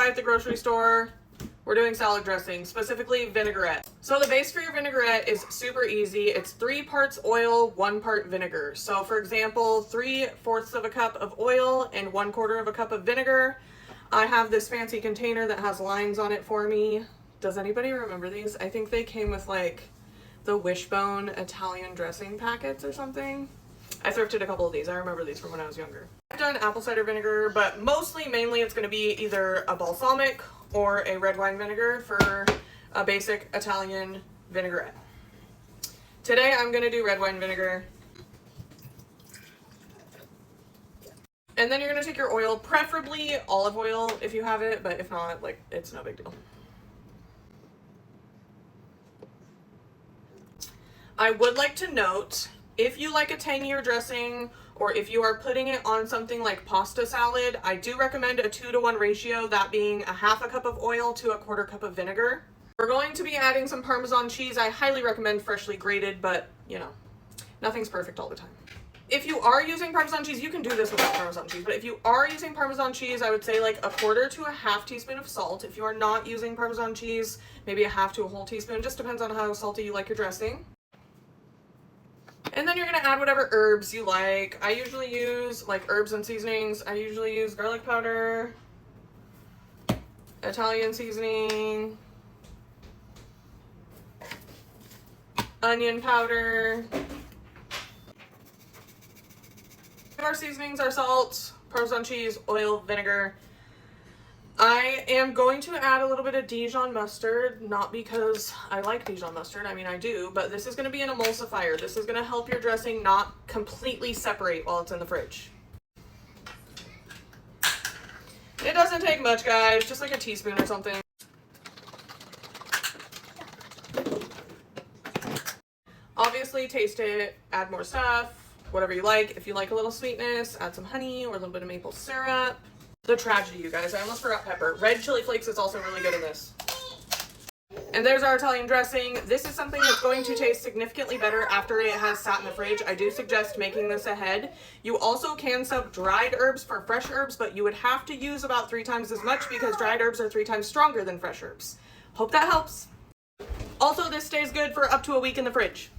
buy at the grocery store. We're doing salad dressing, specifically vinaigrette. So the base for your vinaigrette is super easy. It's 3 parts oil, 1 part vinegar. So for example, 3/4 of a cup of oil and 1/4 of a cup of vinegar. I have this fancy container that has lines on it for me. Does anybody remember these? I think they came with like the Wishbone Italian dressing packets or something. I thrifted a couple of these. I remember these from when I was younger. I've done apple cider vinegar, but mainly it's going to be either a balsamic or a red wine vinegar for a basic Italian vinaigrette. Today I'm going to do red wine vinegar. And then you're going to take your oil, preferably olive oil if you have it, but if not, like, it's no big deal. I would like to note, if you like a tangier dressing, or if you are putting it on something like pasta salad, I do recommend a 2-to-1 ratio, that being a 1/2 cup of oil to a 1/4 cup of vinegar. We're going to be adding some Parmesan cheese. I highly recommend freshly grated, but you know, nothing's perfect all the time. If you are using Parmesan cheese, you can do this without Parmesan cheese, but if you are using Parmesan cheese, I would say like a 1/4 to a 1/2 teaspoon of salt. If you are not using Parmesan cheese, maybe a 1/2 to a whole teaspoon, just depends on how salty you like your dressing. And then you're going to add whatever herbs you like. I usually use like herbs and seasonings. I usually use garlic powder, Italian seasoning, onion powder. Our seasonings are salt, Parmesan cheese, oil, vinegar. I am going to add a little bit of Dijon mustard, not because I like Dijon mustard, I mean I do, but this is going to be an emulsifier. This is going to help your dressing not completely separate while it's in the fridge. It doesn't take much, guys, just like a teaspoon or something. Obviously taste it, add more stuff, whatever you like. If you like a little sweetness, add some honey or a little bit of maple syrup. The tragedy, you guys, I almost forgot pepper. Red chili flakes is also really good in this. And there's our Italian dressing. This is something that's going to taste significantly better after it has sat in the fridge. I do suggest making this ahead. You also can sub dried herbs for fresh herbs, but you would have to use about 3 times as much because dried herbs are 3 times stronger than fresh herbs. Hope that helps. Also, this stays good for up to a week in the fridge.